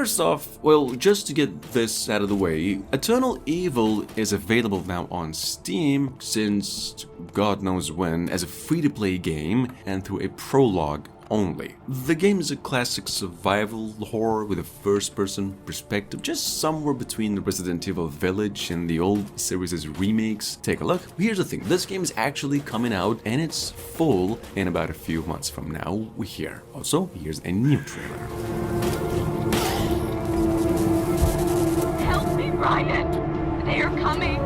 first off, well, just to get this out of the way, Eternal Evil is available now on Steam since God knows when as a free-to-play game and through a prologue only. The game is a classic survival horror with a first-person perspective, just somewhere between the Resident Evil Village and the old series' remakes. Take a look. Here's the thing, this game is actually coming out and it's full in about a few months from now, we hear. Also, here's a new trailer. Help me, Ryan! They are coming!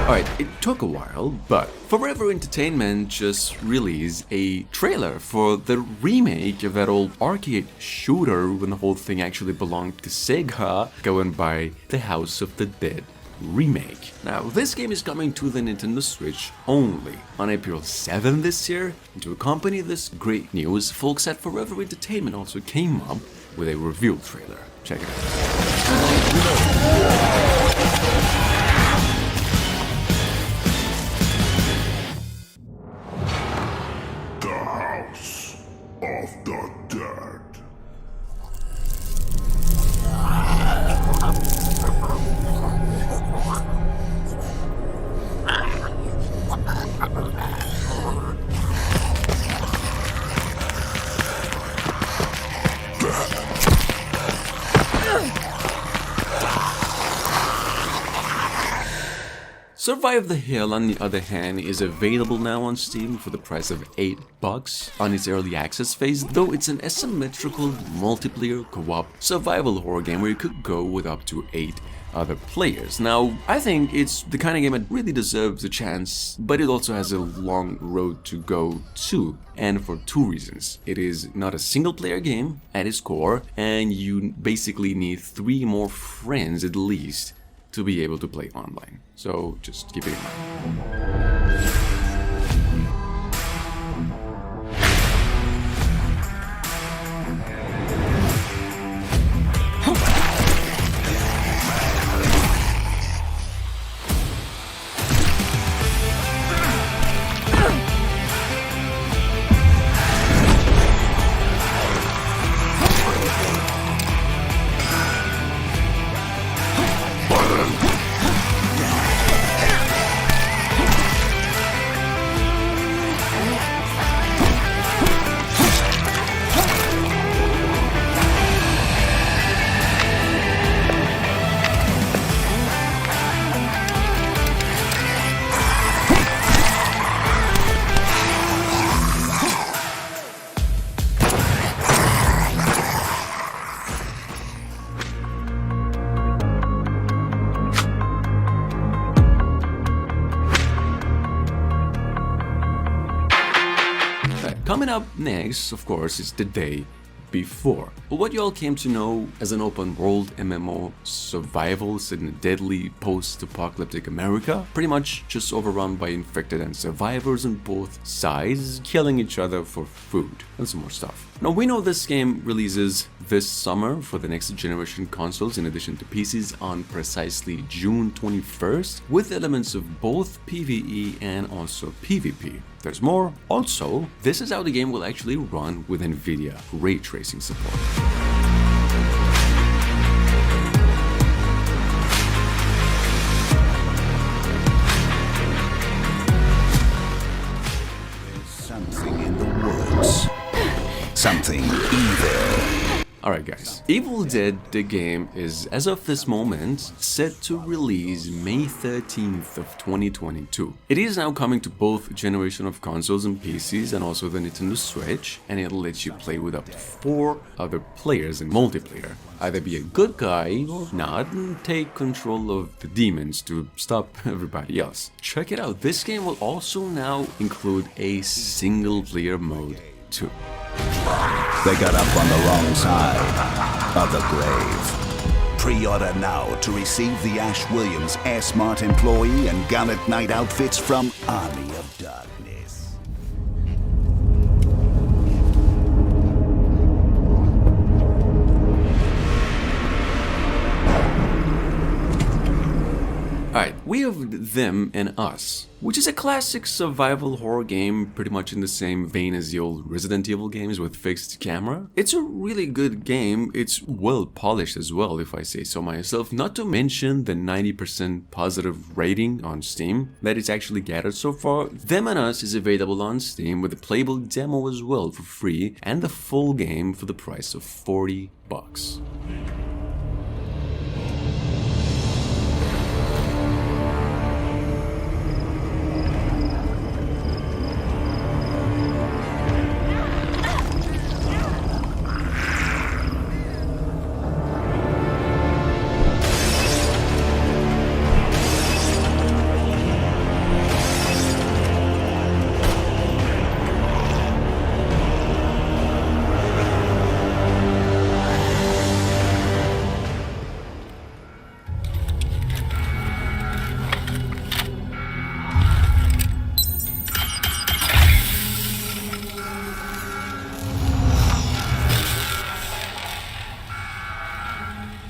Alright, it took a while, but Forever Entertainment just released a trailer for the remake of that old arcade shooter when the whole thing actually belonged to Sega, going by the House of the Dead remake. Now, this game is coming to the Nintendo Switch only on April 7 this year, and to accompany this great news, folks at Forever Entertainment also came up with a reveal trailer. Check it out. Of the dead. Survive the Hill, on the other hand, is available now on Steam for the price of $8 on its early access phase, though it's an asymmetrical multiplayer co-op survival horror game where you could go with up to 8 other players. Now, I think it's the kind of game that really deserves a chance, but it also has a long road to go too, and for 2 reasons. It is not a single player game at its core, and you basically need 3 more friends at least to be able to play online. So just keep it in mind. Coming up next, of course, is the day before. But what you all came to know as an open world MMO survival set in a deadly post-apocalyptic America, pretty much just overrun by infected and survivors on both sides, killing each other for food and some more stuff. Now, we know this game releases this summer for the next generation consoles in addition to PCs on precisely June 21st, with elements of both PvE and also PvP. There's more. Also, this is how the game will actually run with NVIDIA ray tracing support. Something in the woods. Something evil. Alright guys, Evil Dead the game is, as of this moment, set to release May 13th of 2022. It is now coming to both generation of consoles and PCs and also the Nintendo Switch, and it'll let you play with up to 4 other players in multiplayer. Either be a good guy or not and take control of the demons to stop everybody else. Check it out, this game will also now include a single player mode too. They got up on the wrong side of the grave. Pre-order now to receive the Ash Williams Air Smart employee and gun at night outfits from Army of Darkness. Alright, we have Them and Us, which is a classic survival horror game pretty much in the same vein as the old Resident Evil games with fixed camera. It's a really good game, it's well polished as well if I say so myself, not to mention the 90% positive rating on Steam that it's actually gathered so far. Them and Us is available on Steam with a playable demo as well for free and the full game for the price of $40.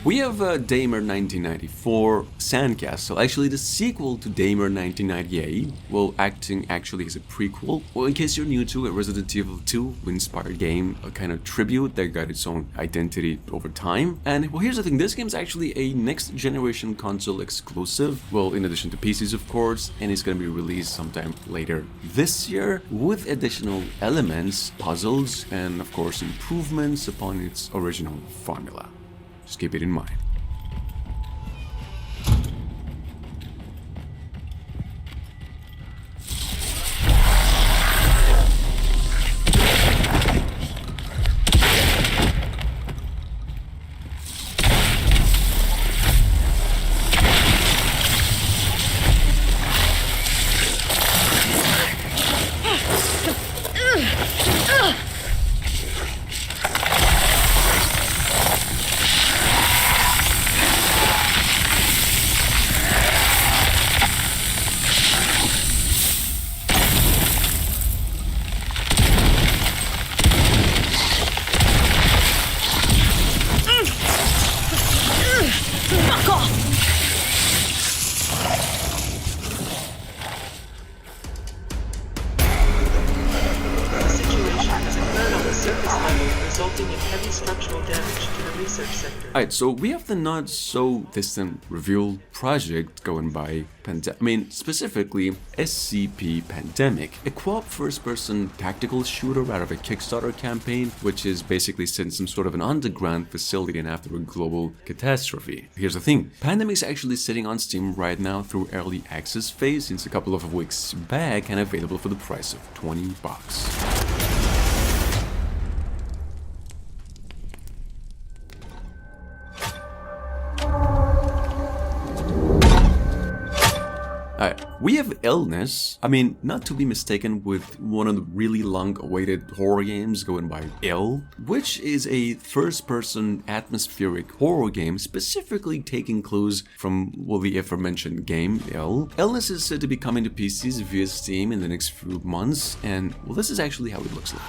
We have Damer 1994 Sandcastle, actually the sequel to Damer 1998, well acting actually as a prequel. Well, in case you're new to it, Resident Evil 2 inspired game, a kind of tribute that got its own identity over time. And well, here's the thing, this game's actually a next generation console exclusive, well in addition to PCs of course, and it's gonna be released sometime later this year with additional elements, puzzles, and of course improvements upon its original formula. Just keep it in mind. resulting in heavy structural damage to the research sector. Alright, so we have the not so distant reveal project going by specifically SCP Pandemic, a co-op first-person tactical shooter out of a Kickstarter campaign, which is basically set in some sort of an underground facility and after a global catastrophe. Here's the thing, Pandemic's actually sitting on Steam right now through early access phase since a couple of weeks back and available for the price of $20. We have Illness, not to be mistaken with one of the really long-awaited horror games going by Ill, which is a first-person atmospheric horror game specifically taking clues from, well, the aforementioned game Ill. Illness is said to be coming to PCs via Steam in the next few months, and, well, this is actually how it looks like.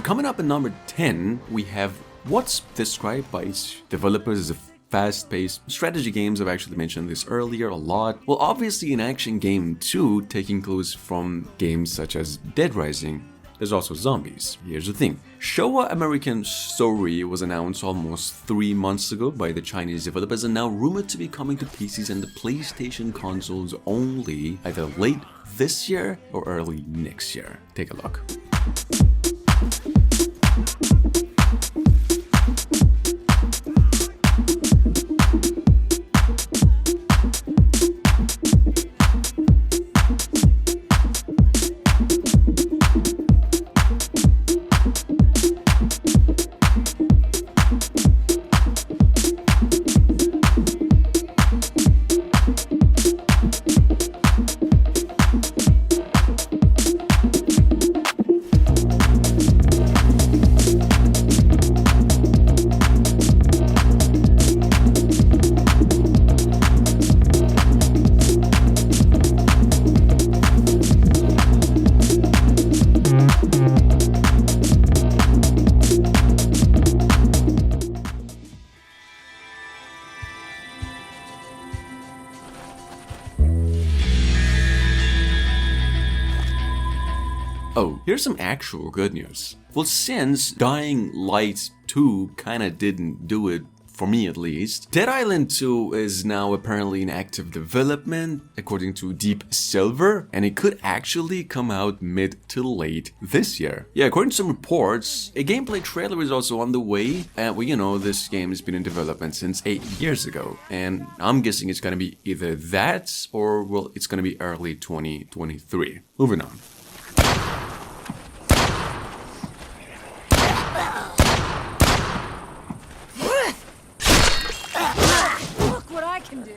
Coming up at number 10, we have what's described by its developers as a fast-paced strategy games. I've actually mentioned this earlier a lot. Well, obviously an action game too, taking clues from games such as Dead Rising. there's also zombies. Here's the thing. Showa American Story was announced almost 3 months ago by the Chinese developers and now rumored to be coming to PCs and the PlayStation consoles only either late this year or early next year. Take a look. Oh, here's some actual good news. Well, since Dying Light 2 kinda didn't do it, for me at least, Dead Island 2 is now apparently in active development, according to Deep Silver, and it could actually come out mid to late this year. Yeah, according to some reports, a gameplay trailer is also on the way, and well, you know, this game has been in development since 8 years ago, and I'm guessing it's gonna be either that, or, well, it's gonna be early 2023. Moving on. Can do.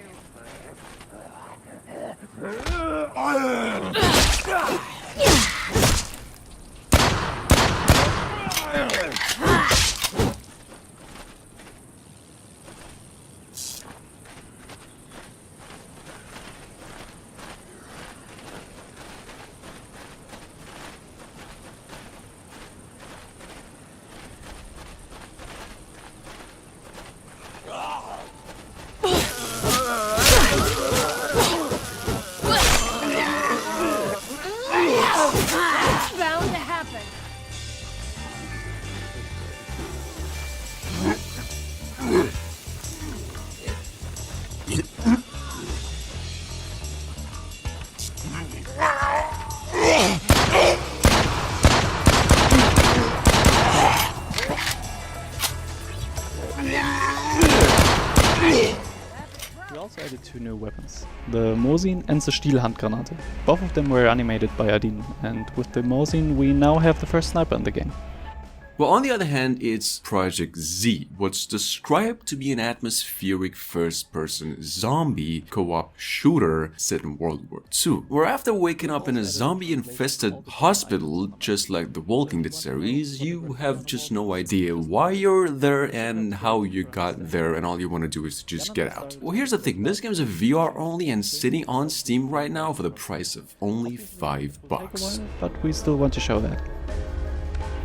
Bound to happen. We also added 2 new weapons, the Mosin and the Stielhandgranate. Both of them were animated by Adin, and with the Mosin we now have the first sniper in the game. Well, on the other hand, it's Project Z, what's described to be an atmospheric first-person zombie co-op shooter set in World War II, where after waking up in a zombie-infested hospital, just like the Walking Dead series, you have just no idea why you're there and how you got there, and all you want to do is to just get out. Well, here's the thing, this game is a VR only and sitting on Steam right now for the price of only $5. But we still want to show that.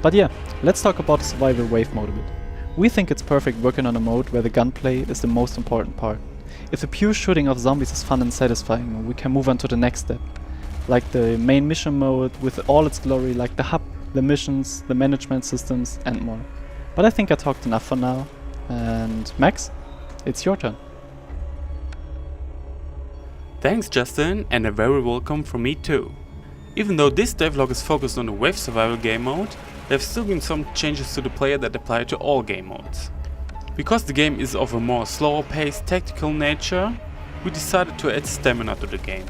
But yeah, let's talk about the survival wave mode a bit. We think it's perfect working on a mode where the gunplay is the most important part. If the pure shooting of zombies is fun and satisfying, we can move on to the next step. Like the main mission mode with all its glory, like the hub, the missions, the management systems and more. But I think I talked enough for now, and Max, it's your turn. Thanks Justin, and a very welcome from me too. Even though this devlog is focused on the wave survival game mode, there have still been some changes to the player that apply to all game modes. Because the game is of a more slower paced tactical nature, we decided to add stamina to the game.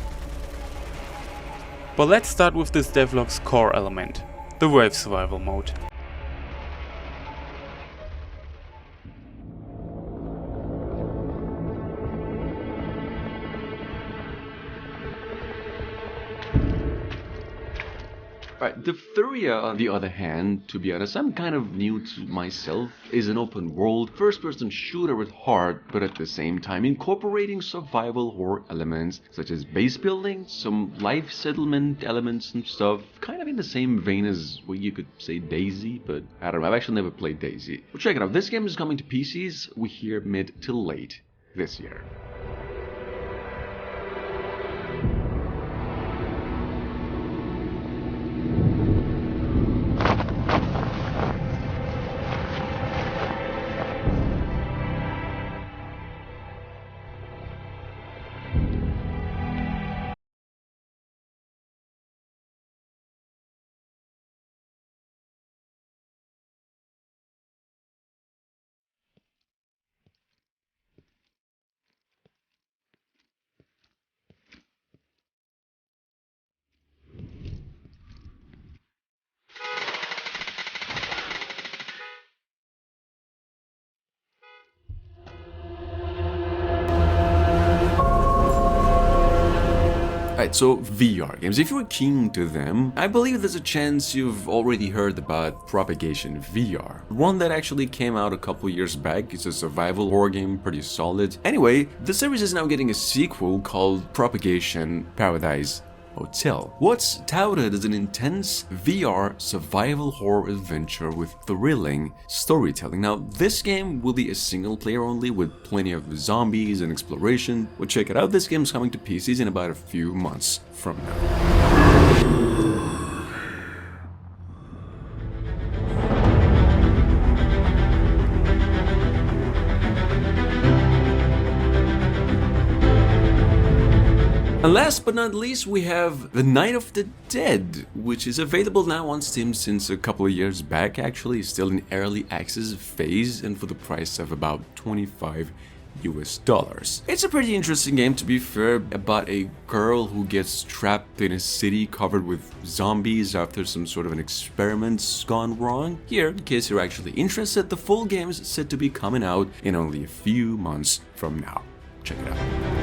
But let's start with this devlog's core element, the wave survival mode. Right, Diphtheria, on the other hand, to be honest, I'm kind of new to myself, is an open world, first-person shooter with heart, but at the same time incorporating survival horror elements, such as base building, some life settlement elements and stuff, kind of in the same vein as, well, you could say DayZ, but I don't know, I've actually never played DayZ. Well, check it out, this game is coming to PCs, we hear mid to late this year. Right, so VR games, if you're keen to them, I believe there's a chance you've already heard about Propagation VR. One that actually came out a couple years back. It's a survival horror game, pretty solid. Anyway, the series is now getting a sequel called Propagation Paradise Hotel. What's touted as an intense VR survival horror adventure with thrilling storytelling. Now, this game will be a single player only with plenty of zombies and exploration. Well, check it out, this game's coming to PCs in about a few months from now. And last but not least, we have The Night of the Dead, which is available now on Steam since a couple of years back actually. It's still in early access phase and for the price of about $25 US. It's a pretty interesting game, to be fair, about a girl who gets trapped in a city covered with zombies after some sort of an experiment's gone wrong. Here, in case you're actually interested, the full game is set to be coming out in only a few months from now. Check it out.